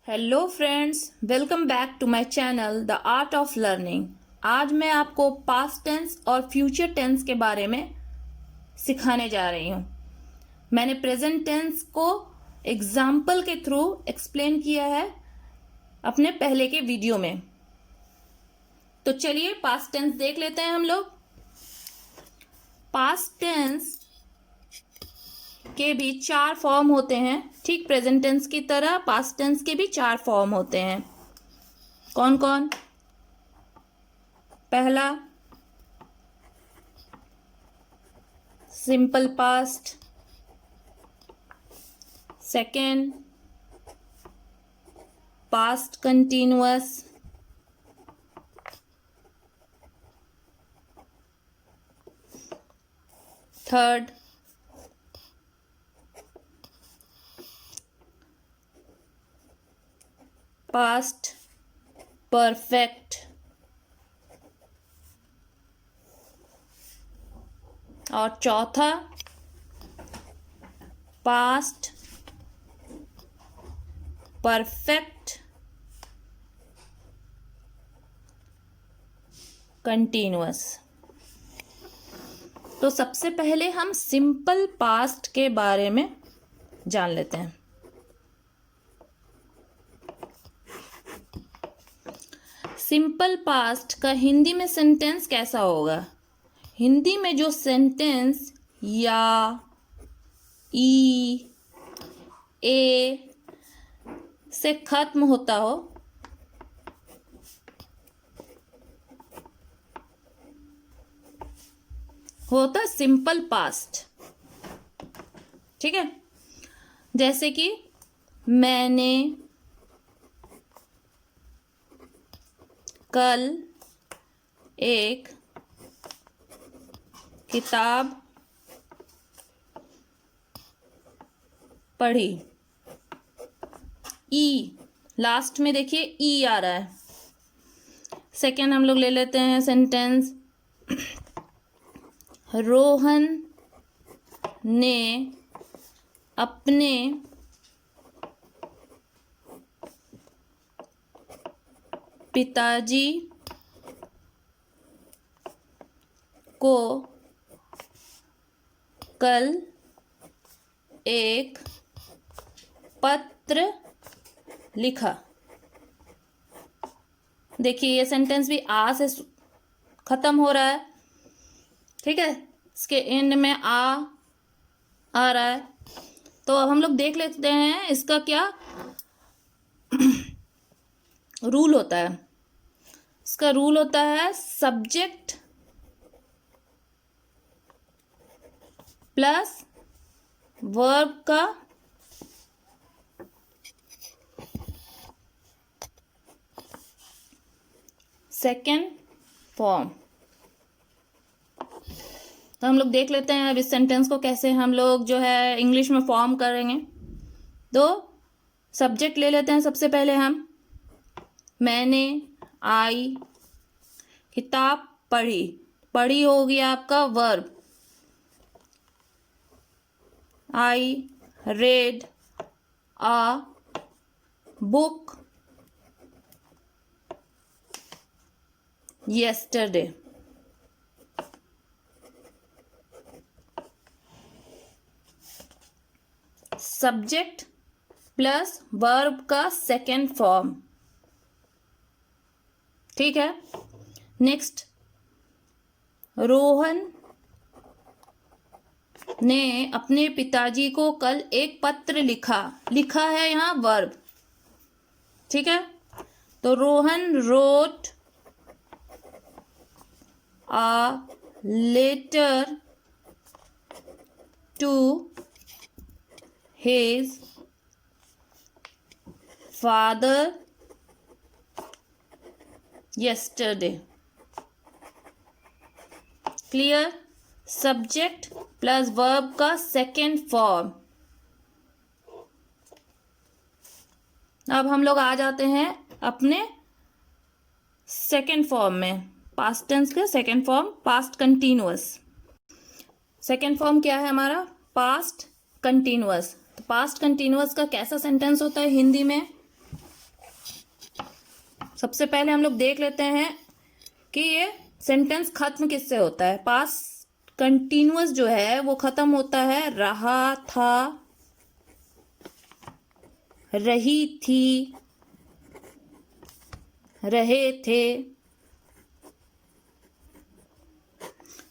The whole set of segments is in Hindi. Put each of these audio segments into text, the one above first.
Hello friends, welcome back to my channel the art of learning. आज मैं आपको पास्ट टेंस और फ्यूचर टेंस के बारे में सिखाने जा रही हूँ। मैंने प्रेजेंट टेंस को एग्जाम्पल के थ्रू एक्सप्लेन किया है अपने पहले के वीडियो में। तो चलिए पास्ट टेंस देख लेते हैं हम लोग। पास्ट टेंस के भी 4 फॉर्म होते हैं। ठीक प्रेजेंट टेंस की तरह पास्ट टेंस के भी 4 फॉर्म होते हैं। कौन कौन? पहला simple past, second past continuous, third past perfect, और चौथा पास्ट परफेक्ट कंटिन्यूअस। तो सबसे पहले हम सिंपल पास्ट के बारे में जान लेते हैं। सिंपल पास्ट का हिंदी में सेंटेंस कैसा होगा? हिंदी में जो सेंटेंस या, ई, ए से खत्म होता हो, होता सिंपल पास्ट। ठीक है, जैसे कि मैंने कल एक किताब पढ़ी। ई लास्ट में देखिए ई आ रहा है। सेकेंड हम लोग ले लेते हैं सेंटेंस, रोहन ने अपने पिताजी को कल एक पत्र लिखा। देखिए ये सेंटेंस भी आ से खत्म हो रहा है। ठीक है, इसके एंड में आ रहा है। तो अब हम लोग देख लेते हैं इसका क्या रूल होता है। इसका रूल होता है सब्जेक्ट प्लस वर्ब का सेकेंड फॉर्म। तो हम लोग देख लेते हैं अब इस सेंटेंस को कैसे हम लोग जो है इंग्लिश में फॉर्म करेंगे। तो सब्जेक्ट ले लेते हैं सबसे पहले हम। मैंने आई किताब पढ़ी। पढ़ी हो गया आपका verb. I read a book yesterday। Subject plus verb का सेकेंड फॉर्म। ठीक है, नेक्स्ट रोहन ने अपने पिताजी को कल एक पत्र लिखा। लिखा है यहाँ वर्ब। ठीक है, तो Rohan wrote a letter to his father yesterday। Clear? Subject plus verb का सेकेंड फॉर्म। अब हम लोग आ जाते हैं अपने सेकेंड फॉर्म में। पास्ट टेंस का second form past continuous. Second form क्या है हमारा? Past continuous. तो पास्ट कंटिन्यूअस का कैसा सेंटेंस होता है हिंदी में? सबसे पहले हम लोग देख लेते हैं कि ये सेंटेंस खत्म किससे होता है। पास्ट कंटिन्यूअस जो है वो खत्म होता है रहा था, रही थी, रहे थे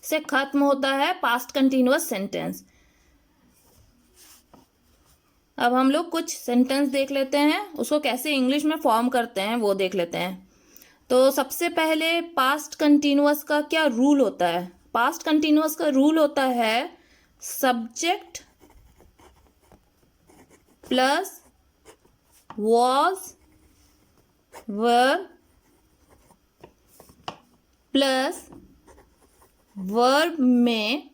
से खत्म होता है पास्ट कंटिन्यूअस सेंटेंस। अब हम लोग कुछ सेंटेंस देख लेते हैं, उसको कैसे इंग्लिश में फॉर्म करते हैं वो देख लेते हैं। तो सबसे पहले पास्ट कंटिन्यूअस का क्या रूल होता है। पास्ट कंटिन्यूअस का रूल होता है subject plus was verb plus verb में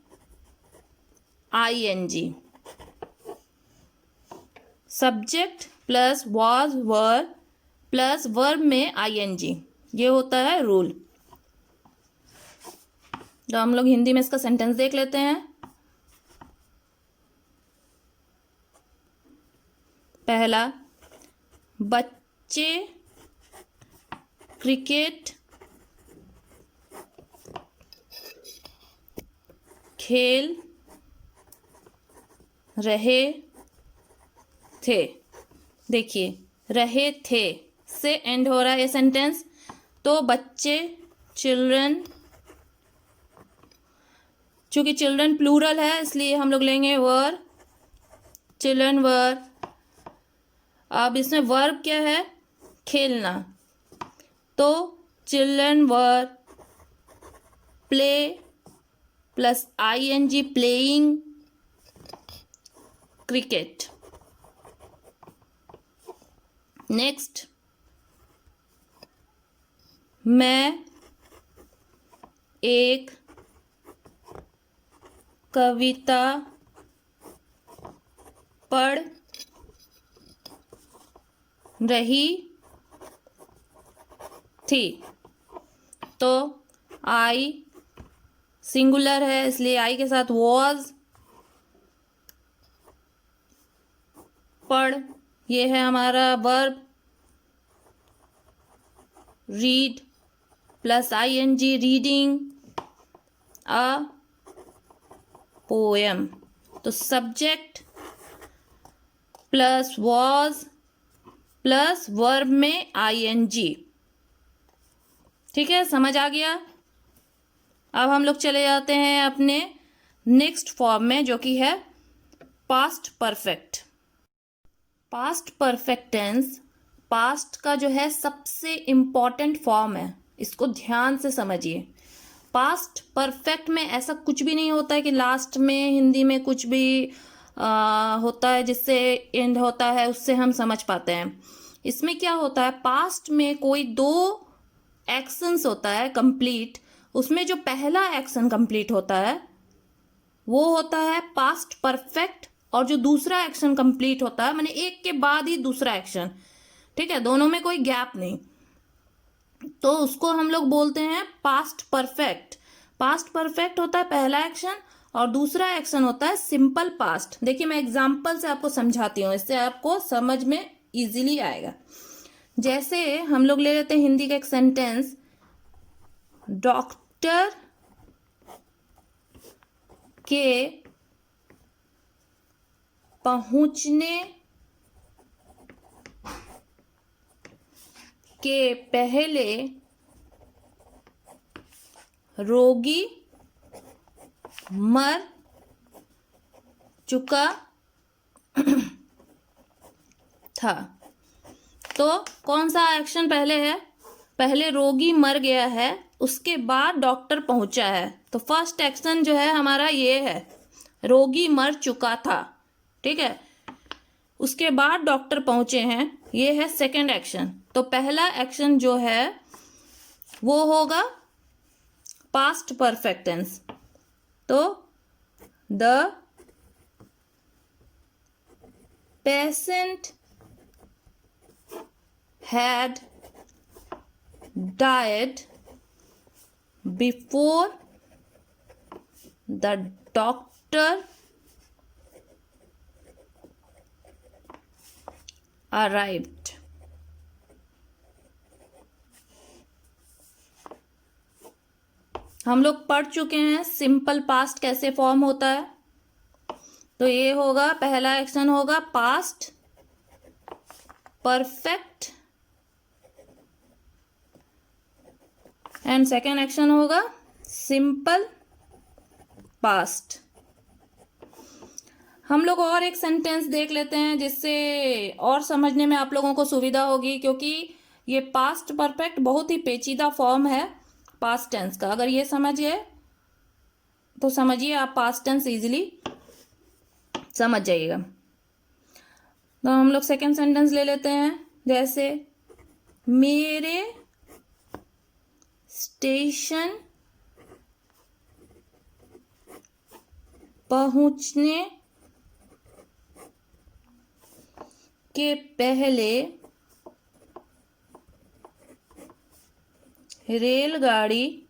ING. Subject plus was verb plus verb में आईएनजी, ये होता है रूल। तो हम लोग हिंदी में इसका सेंटेंस देख लेते हैं। पहला, बच्चे क्रिकेट खेल रहे थे। देखिए, रहे थे से एंड हो रहा है ये सेंटेंस, तो बच्चे चिल्ड्रन, चूंकि चिल्ड्रन प्लूरल है इसलिए हम लोग लेंगे वर, चिल्ड्रन वर। अब इसमें वर्ब क्या है, खेलना, तो children were play plus ING playing cricket. Next, मैं एक कविता पढ़ रही थी, तो आई सिंगुलर है इसलिए आई के साथ वॉज, पढ़ ये है हमारा verb, read plus ING reading a poem. तो subject plus was plus verb में आईएनजी। ठीक है, समझ आ गया। अब हम लोग चले जाते हैं अपने नेक्स्ट फॉर्म में, जो कि है past perfect. Past perfect tense past का जो है सबसे इम्पॉर्टेंट फॉर्म है, इसको ध्यान से समझिए। पास्ट परफेक्ट में ऐसा कुछ भी नहीं होता है कि लास्ट में हिंदी में कुछ भी होता है जिससे एंड होता है उससे हम समझ पाते हैं। इसमें क्या होता है, पास्ट में कोई दो एक्शंस होता है कंप्लीट, उसमें जो पहला एक्शन कंप्लीट होता है वो होता है पास्ट परफेक्ट, और जो दूसरा एक्शन कंप्लीट होता है, माने एक के बाद ही दूसरा एक्शन, ठीक है, दोनों में कोई गैप नहीं, तो उसको हम लोग बोलते हैं पास्ट परफेक्ट। पास्ट परफेक्ट होता है पहला एक्शन और दूसरा एक्शन होता है सिंपल पास्ट। देखिए, मैं एग्जांपल से आपको समझाती हूँ, इससे आपको समझ में इजीली आएगा। जैसे हम लोग ले लेते हैं हिंदी का एक सेंटेंस, डॉक्टर के पहुंचने के पहले रोगी मर चुका था। तो कौन सा एक्शन पहले है, पहले रोगी मर गया है, उसके बाद डॉक्टर पहुंचा है, तो फर्स्ट एक्शन जो है हमारा ये है, रोगी मर चुका था, ठीक है, उसके बाद डॉक्टर पहुंचे हैं, ये है सेकंड एक्शन। तो पहला एक्शन जो है वो होगा पास्ट परफेक्ट टेंस, तो the patient had died before the doctor arrived. हम लोग पढ़ चुके हैं सिंपल पास्ट कैसे फॉर्म होता है। तो ये होगा, पहला एक्शन होगा past perfect and second action होगा सिंपल पास्ट। हम लोग और एक सेंटेंस देख लेते हैं जिससे और समझने में आप लोगों को सुविधा होगी, क्योंकि ये पास्ट परफेक्ट बहुत ही पेचीदा फॉर्म है पास्ट टेंस का। अगर ये समझिए तो समझिए आप पास्ट टेंस इजीली समझ जाइएगा। तो हम लोग सेकेंड सेंटेंस ले लेते हैं, जैसे मेरे स्टेशन पहुंचने के पहले रेलगाड़ी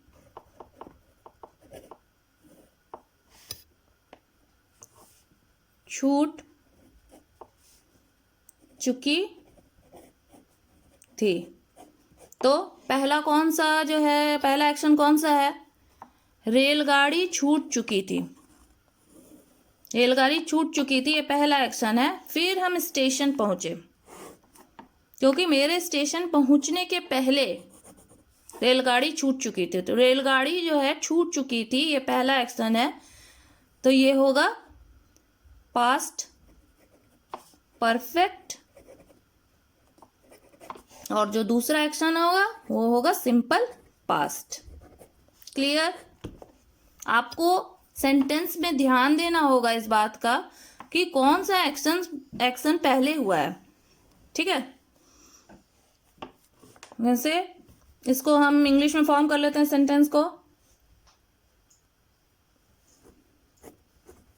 छूट चुकी थी। तो पहला कौन सा जो है, पहला एक्शन कौन सा है? रेलगाड़ी छूट चुकी थी। रेलगाड़ी छूट चुकी थी, ये पहला एक्शन है। फिर हम स्टेशन पहुंचे, क्योंकि मेरे स्टेशन पहुंचने के पहले रेलगाड़ी छूट चुकी थी। तो रेलगाड़ी जो है छूट चुकी थी, ये पहला एक्शन है। तो ये होगा पास्ट परफेक्ट, और जो दूसरा एक्शन होगा वो होगा सिंपल पास्ट। क्लियर? आपको सेंटेंस में ध्यान देना होगा इस बात का कि कौन सा एक्शन पहले हुआ है। ठीक है, वैसे इसको हम इंग्लिश में फॉर्म कर लेते हैं सेंटेंस को।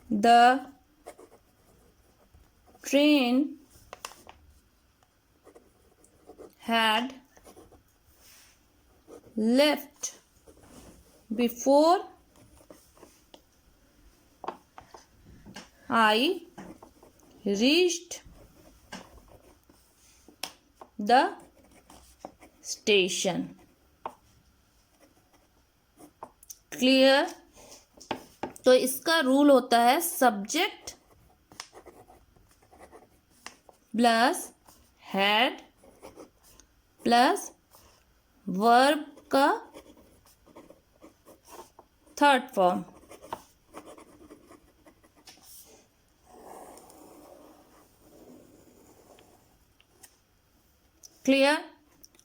The train had left before I reached the station. Clear? तो इसका रूल होता है subject plus had plus verb का थर्ड फॉर्म। क्लियर?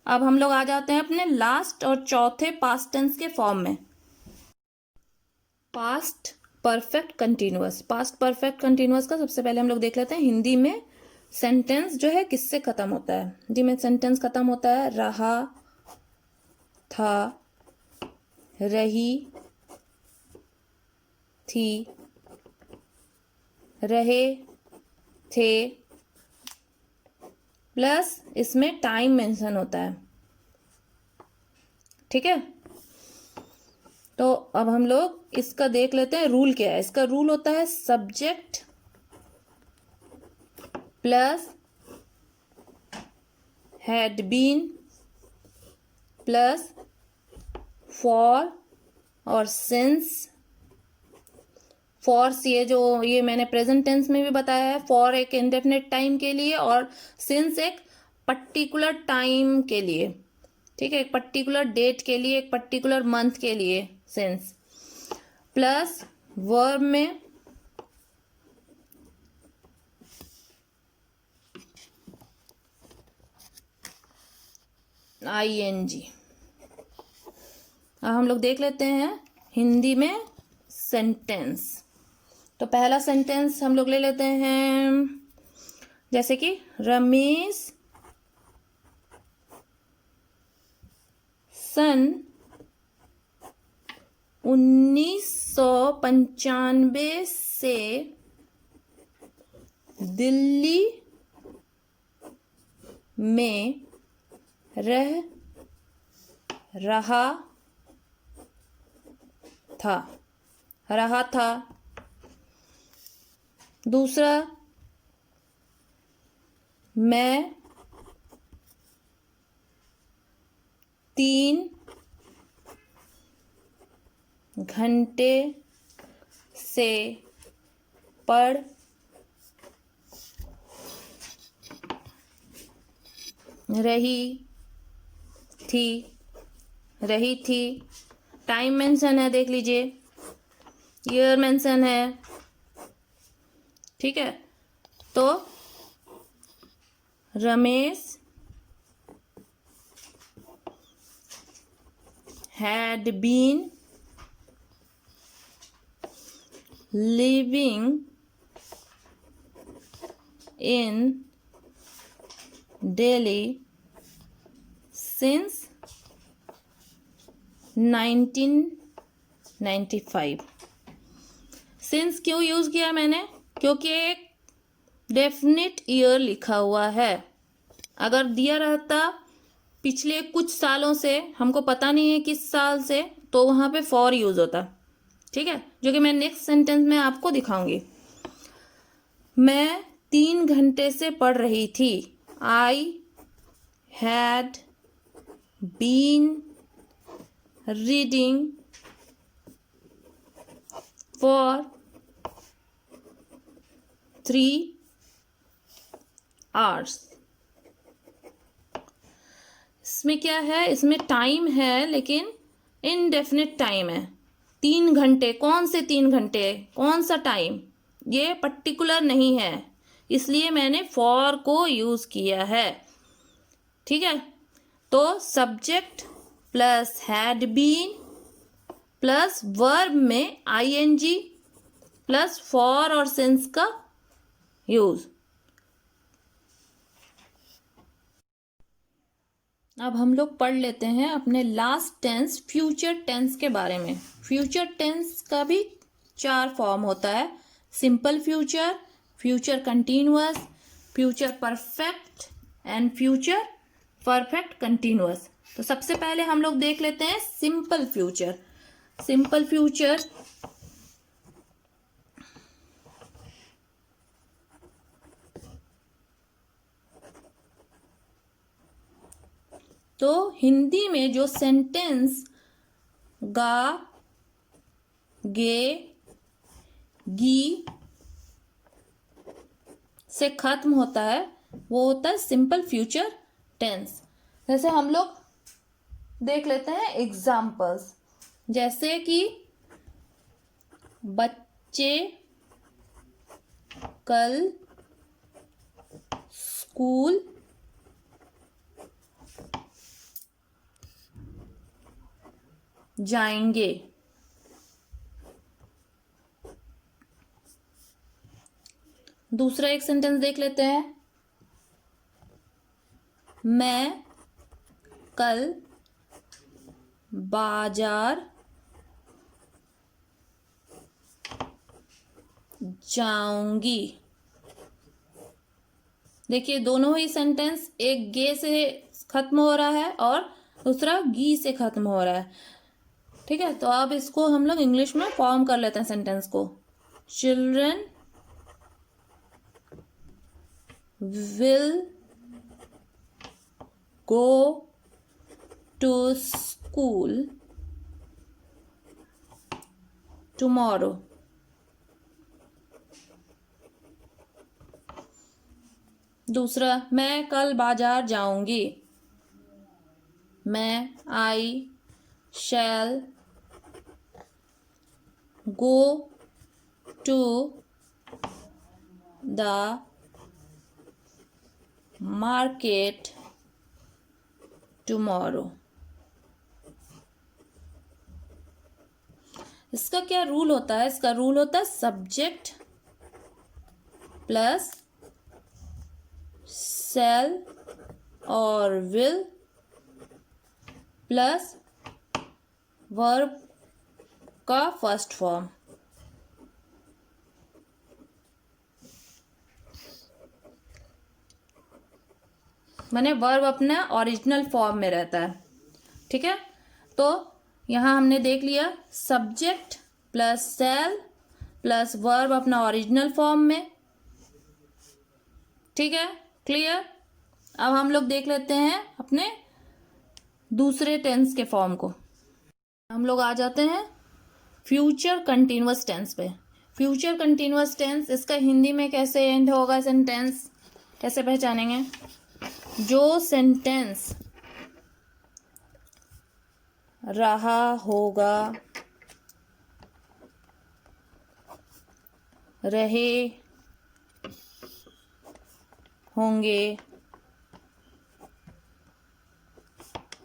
अब हम लोग आ जाते हैं अपने लास्ट और चौथे पास्ट टेंस के फॉर्म में। Past perfect continuous. Past perfect continuous का सबसे पहले हम लोग देख लेते हैं हिंदी में सेंटेंस जो है किससे खत्म होता है। हिंदी में सेंटेंस खत्म होता है रहा, था, रही, थी, रहे, थे, प्लस इसमें टाइम मेंशन होता है। ठीक है, तो अब हम लोग इसका देख लेते हैं रूल क्या है। इसका रूल होता है subject plus had been plus for और सिंस। फॉर ये मैंने प्रेजेंट टेंस में भी बताया है। फॉर एक इंडेफिनिट टाइम के लिए और सिंस एक पर्टिकुलर टाइम के लिए। ठीक है, एक पर्टिकुलर डेट के लिए, एक पर्टिकुलर मंथ के लिए सिंस। प्लस वर्ब में ING। अब हम लोग देख लेते हैं हिंदी में सेंटेंस। तो पहला सेंटेंस हम लोग ले लेते हैं, जैसे कि रमेश सन 1995 से दिल्ली में रह रहा था। दूसरा, मैं 3 घंटे से पढ़ रही थी। टाइम मेंशन है, देख लीजिए, ईयर मेंशन है। ठीक है, तो Ramesh had been living in Delhi since 1995। Since क्यों यूज किया मैंने? क्योंकि एक डेफिनेट ईयर लिखा हुआ है। अगर दिया रहता पिछले कुछ सालों से, हमको पता नहीं है किस साल से, तो वहां पे फॉर यूज होता। ठीक है, जो कि मैं नेक्स्ट सेंटेंस में आपको दिखाऊंगी। मैं 3 घंटे से पढ़ रही थी। I had been reading for 3 hours। इसमें क्या है? इसमें टाइम है, लेकिन इनडेफिनिट टाइम है। 3 घंटे, कौन से 3 घंटे, कौन सा टाइम, ये पर्टिकुलर नहीं है, इसलिए मैंने फॉर को यूज किया है। ठीक है, तो subject plus had been plus verb में आईएनजी प्लस फॉर और सिंस का यूज। अब हम लोग पढ़ लेते हैं अपने लास्ट टेंस फ्यूचर टेंस के बारे में। फ्यूचर टेंस का भी 4 फॉर्म होता है: simple future, future continuous, future perfect and future perfect continuous. तो सबसे पहले हम लोग देख लेते हैं सिंपल फ्यूचर। सिंपल फ्यूचर तो हिंदी में जो सेंटेंस गा, गे, गी से खत्म होता है, वो होता है सिंपल फ्यूचर टेंस। जैसे हम लोग देख लेते हैं एग्जाम्पल्स, जैसे कि बच्चे कल स्कूल जाएंगे। दूसरा एक सेंटेंस देख लेते हैं, मैं कल बाजार जाऊंगी। देखिए, दोनों ही सेंटेंस, एक गे से खत्म हो रहा है और दूसरा गी से खत्म हो रहा है। ठीक है, तो अब इसको हम लोग इंग्लिश में फॉर्म कर लेते हैं सेंटेंस को। Children will go to school tomorrow. दूसरा, मैं कल बाजार जाऊंगी। I shall go to the market tomorrow. इसका क्या रूल होता है? इसका रूल होता है सब्जेक्ट प्लस शैल और विल प्लस वर्ब का फर्स्ट फॉर्म। माने वर्ब अपना ओरिजिनल फॉर्म में रहता है। ठीक है, तो यहां हमने देख लिया सब्जेक्ट प्लस शैल प्लस वर्ब अपना ओरिजिनल फॉर्म में। ठीक है, क्लियर। अब हम लोग देख लेते हैं अपने दूसरे टेंस के फॉर्म को। हम लोग आ जाते हैं फ्यूचर कंटिन्यूअस टेंस पे। फ्यूचर कंटिन्यूअस टेंस, इसका हिंदी में कैसे एंड होगा सेंटेंस, कैसे पहचानेंगे? जो सेंटेंस रहा होगा, रहे होंगे,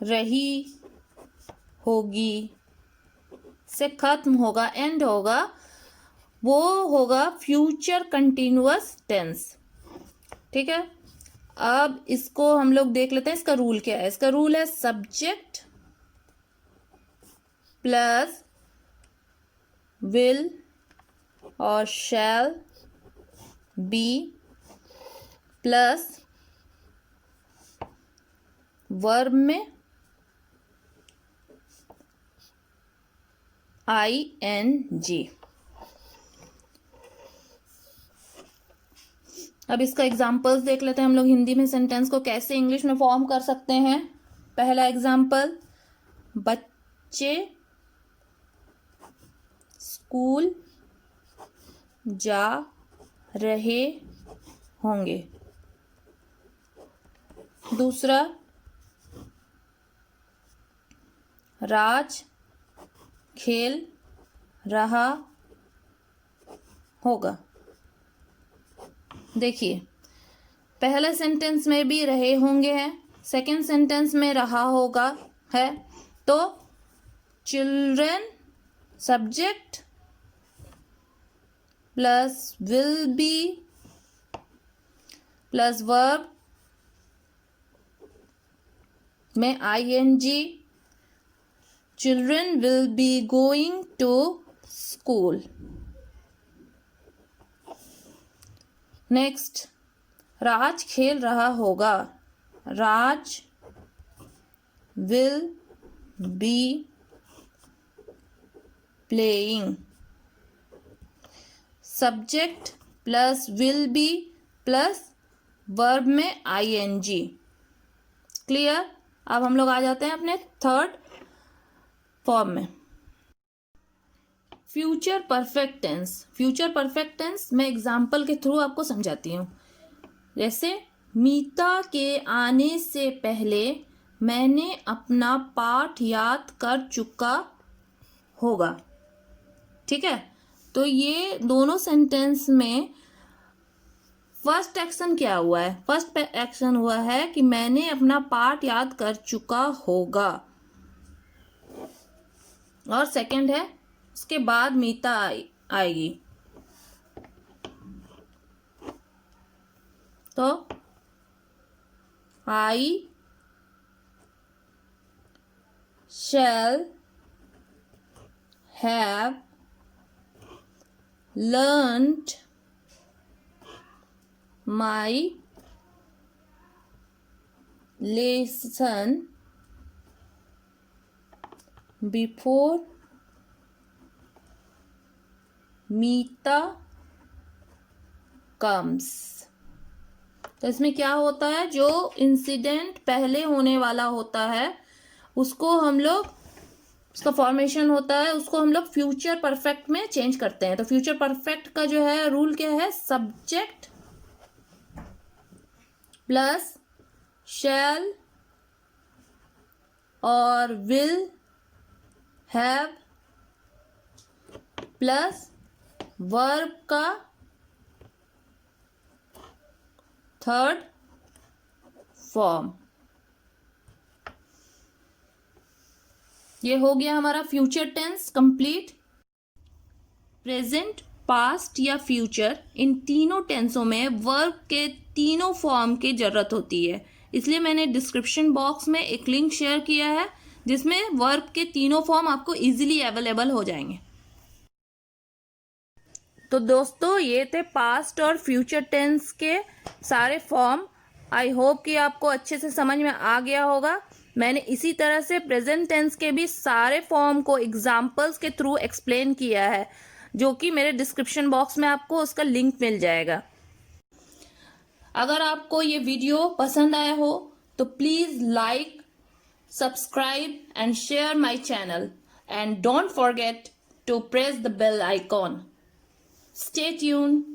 रही होगी से खत्म होगा, एंड होगा, वो होगा फ्यूचर कंटिन्यूअस टेंस। ठीक है, अब इसको हम लोग देख लेते हैं इसका रूल क्या है। इसका रूल है सब्जेक्ट प्लस विल और शैल बी प्लस वर्ब में ING। अब इसका एग्जाम्पल्स देख लेते हैं हम लोग हिंदी में सेंटेंस को कैसे इंग्लिश में फॉर्म कर सकते हैं। पहला एग्जाम्पल, बच्चे स्कूल जा रहे होंगे। दूसरा, राज खेल रहा होगा। देखिए, पहले सेंटेंस में भी रहे होंगे है, सेकंड सेंटेंस में रहा होगा है, तो children subject plus will be plus verb में ING, children will be going to school. Next, Raj खेल रहा होगा, Raj will be playing, subject plus will be plus verb में ING। क्लियर? अब हम लोग आ जाते हैं अपने थर्ड फॉर्म में, future perfect tense. Future perfect tense मैं एग्जाम्पल के थ्रू आपको समझाती हूँ। जैसे, मीता के आने से पहले मैंने अपना पाठ याद कर चुका होगा। ठीक है, तो ये दोनों सेंटेंस में फर्स्ट एक्शन क्या हुआ है? फर्स्ट एक्शन हुआ है कि मैंने अपना पाठ याद कर चुका होगा, और सेकंड है उसके बाद मीता आएगी, तो I shall have learned my lesson before Meeta comes। तो इसमें क्या होता है, जो इंसिडेंट पहले होने वाला होता है उसको हम लोग, उसका फॉर्मेशन होता है, उसको हम लोग फ्यूचर परफेक्ट में चेंज करते हैं। तो फ्यूचर परफेक्ट का जो है रूल क्या है, सब्जेक्ट प्लस शैल और विल हैव प्लस वर्ब का थर्ड फॉर्म। ये हो गया हमारा future tense complete. Present, past या फ्यूचर, इन तीनों टेंसों में वर्ब के तीनों फॉर्म की जरूरत होती है, इसलिए मैंने डिस्क्रिप्शन बॉक्स में एक लिंक शेयर किया है जिसमें वर्ब के तीनों फॉर्म आपको इजीली अवेलेबल हो जाएंगे। तो दोस्तों, ये थे पास्ट और फ्यूचर टेंस के सारे फॉर्म। आई होप कि आपको अच्छे से समझ में आ गया होगा। मैंने इसी तरह से प्रेजेंट टेंस के भी सारे फॉर्म को एग्जाम्पल्स के थ्रू एक्सप्लेन किया है, जो कि मेरे डिस्क्रिप्शन बॉक्स में आपको उसका लिंक मिल जाएगा। अगर आपको ये वीडियो पसंद आया हो तो please like, subscribe and share my channel, and don't forget to press the bell icon. Stay tuned